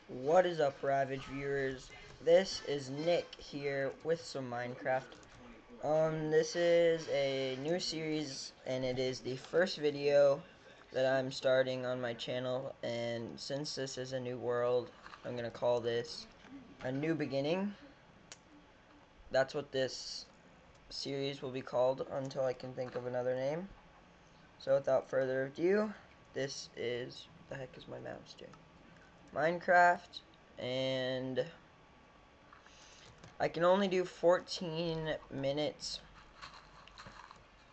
What is up, Ravage viewers? This is Nick here with some Minecraft. This is a new series, and it is the first video that I'm starting on my channel. And since this is a new world, I'm gonna call this a new beginning. That's what this series will be called until I can think of another name. So without further ado, this is the heck is my mouse doing? Minecraft, and I can only do 14 minutes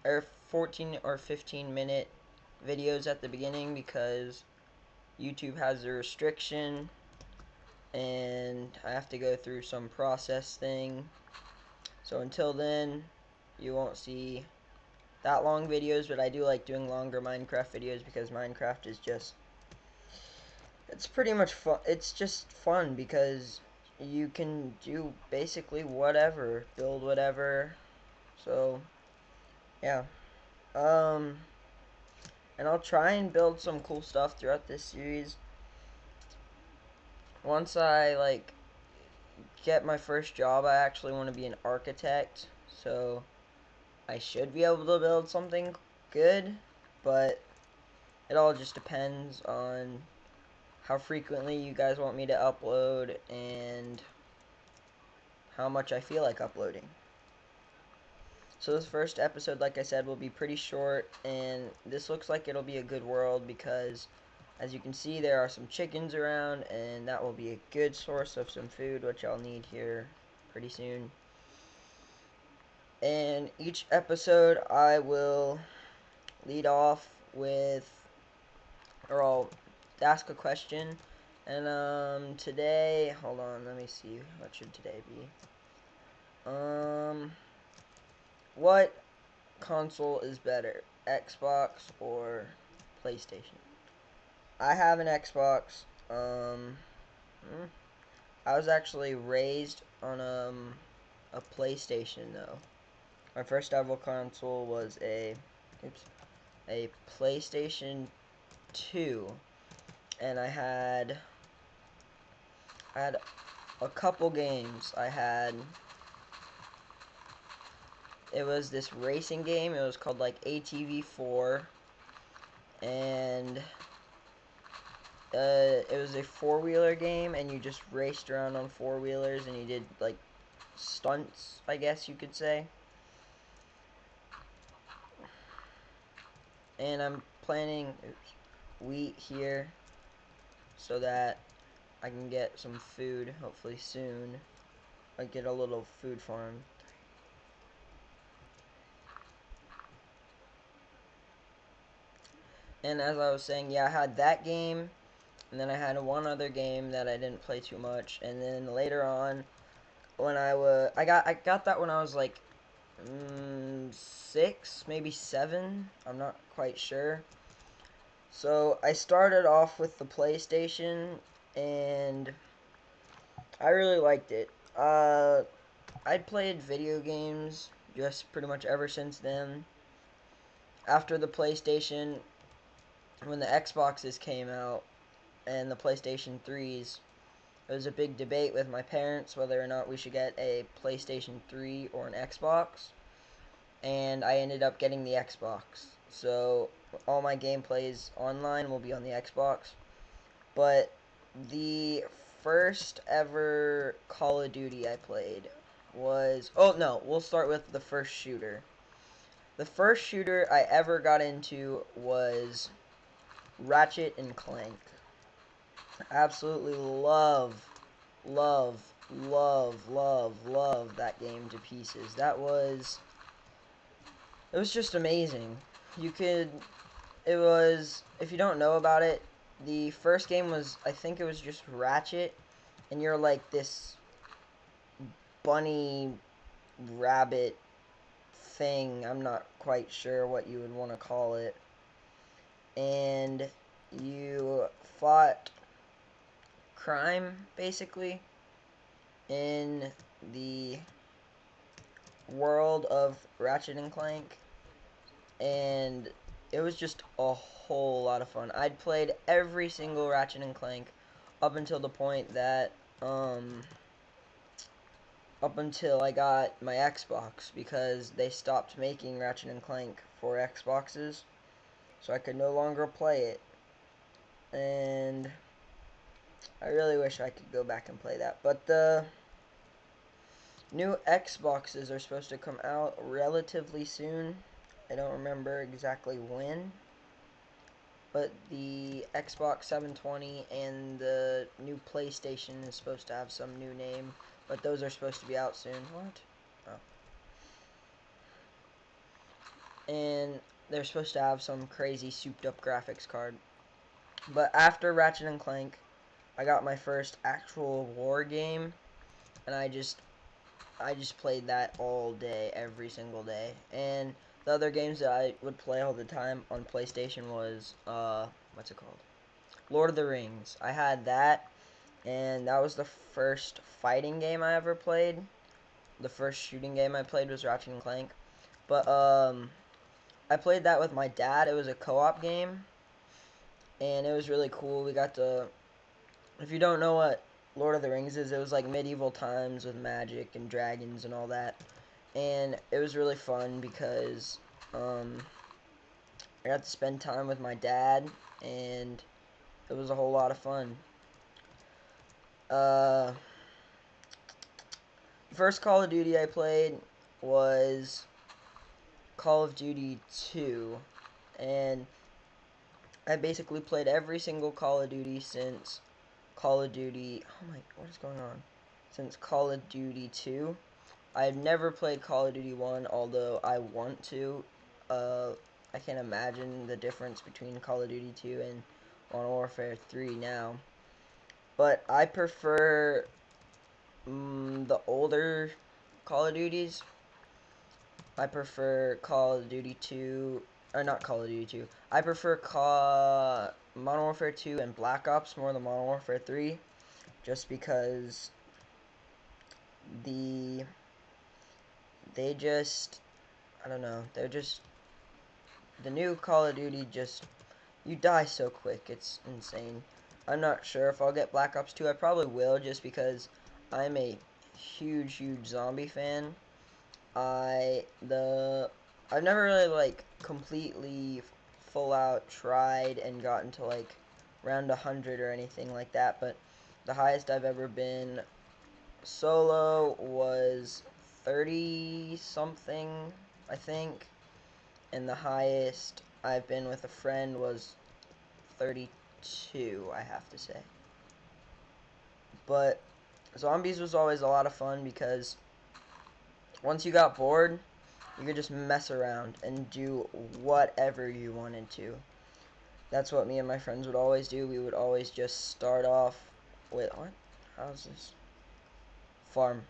or 14 or 15 minute videos at the beginning because YouTube has a restriction and I have to go through some process thing. So until then, you won't see that long videos, but I do like doing longer Minecraft videos because Minecraft is just, it's pretty much fun. It's just fun because you can do basically whatever, build whatever. So yeah. Um, and I'll try and build some cool stuff throughout this series. Once I, get my first job, I actually want to be an architect. So, I should be able to build something good. But, it all just depends on how frequently you guys want me to upload and how much I feel like uploading. So this first episode, like I said, will be pretty short, and this looks like it'll be a good world because, as you can see, there are some chickens around, and that will be a good source of some food, which I'll need here pretty soon. And each episode, I will lead off with, or I'll ask a question. And today, hold on, let me see, what should today be? What console is better, Xbox or PlayStation? I have an Xbox. I was actually raised on a PlayStation though. My first ever console was a PlayStation 2, and I had a couple games. It was this racing game. It was called like ATV4, and it was a four-wheeler game, and you just raced around on four-wheelers, and you did like stunts, I guess you could say. And I'm planting wheat here so that I can get some food hopefully soon. I get a little food farm. And as I was saying, yeah, I had that game, and then I had one other game that I didn't play too much, and then later on, when I got that when I was like 6, maybe 7. I'm not quite sure. So I started off with the PlayStation, and I really liked it. I'd played video games just pretty much ever since then. After the PlayStation, when the Xboxes came out and the PlayStation 3s, it was a big debate with my parents whether or not we should get a PlayStation 3 or an Xbox. And I ended up getting the Xbox. So all my gameplays online will be on the Xbox. But the first ever Call of Duty I played was, oh no, we'll start with the first shooter. The first shooter I ever got into was Ratchet and Clank. Absolutely love, love that game to pieces. It was just amazing. You could, it was, if you don't know about it, the first game was, I think it was just Ratchet, and you're like this bunny rabbit thing. I'm not quite sure what you would want to call it. And you fought crime, basically, in the world of Ratchet and Clank. And it was just a whole lot of fun. I'd played every single Ratchet and Clank up until the point that up until I got my Xbox, because they stopped making Ratchet and Clank for Xboxes, so I could no longer play it. And I really wish I could go back and play that. But the new Xboxes are supposed to come out relatively soon. I don't remember exactly when, but the Xbox 720 and the new PlayStation is supposed to have some new name, but those are supposed to be out soon. What? Oh. And they're supposed to have some crazy souped up graphics card. But after Ratchet and Clank, I got my first actual war game, and I just played that all day, every single day. And the other games that I would play all the time on PlayStation was, what's it called? Lord of the Rings. I had that, and that was the first fighting game I ever played. The first shooting game I played was Ratchet and Clank. But, I played that with my dad. It was a co-op game, and it was really cool. We got to, if you don't know what Lord of the Rings is, it was like medieval times with magic and dragons and all that. And it was really fun because I got to spend time with my dad, and it was a whole lot of fun. First Call of Duty I played was Call of Duty 2, and I basically played every single Call of Duty since Call of Duty, oh my, what is going on? Since Call of Duty 2. I've never played Call of Duty 1, although I want to. I can't imagine the difference between Call of Duty 2 and Modern Warfare 3 now. But I prefer the older Call of Duties. I prefer Call of Duty 2, or not Call of Duty 2. I prefer Modern Warfare 2 and Black Ops more than Modern Warfare 3, just because they just, I don't know, they're just, the new Call of Duty just, you die so quick, it's insane. I'm not sure if I'll get Black Ops 2, I probably will, just because I'm a huge zombie fan. I've never really, like, completely full out tried and gotten to, like, round 100 or anything like that, but the highest I've ever been solo was 30 something, I think, and the highest I've been with a friend was 32, I have to say. But zombies was always a lot of fun because once you got bored, you could just mess around and do whatever you wanted to. That's what me and my friends would always do. We would always just start off with, what? How's this? Farm.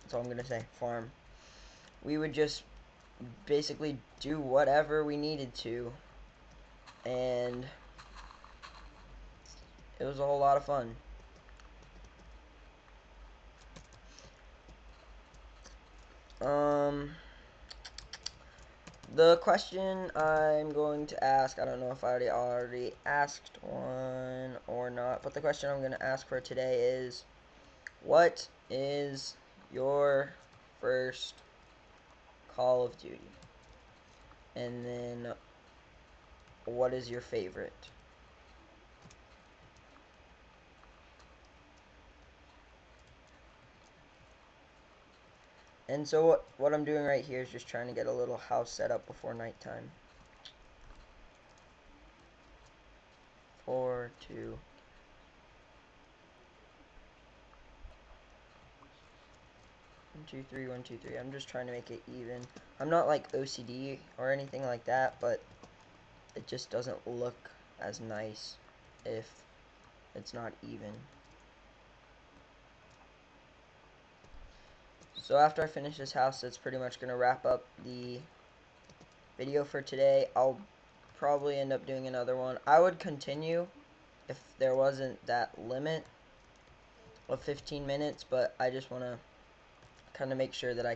That's all I'm gonna say. Farm. We would just basically do whatever we needed to, and it was a whole lot of fun. The question I'm going to ask, I don't know if I already asked one or not, but the question I'm going to ask for today is, what is your first Call of Duty? And then, what is your favorite? And so what I'm doing right here is just trying to get a little house set up before nighttime. 4, 2. 1, 2, 3, 1, 2, 3. I'm just trying to make it even. I'm not like OCD or anything like that, but it just doesn't look as nice if it's not even. So after I finish this house, that's pretty much going to wrap up the video for today. I'll probably end up doing another one. I would continue if there wasn't that limit of 15 minutes, but I just want to kind of make sure that I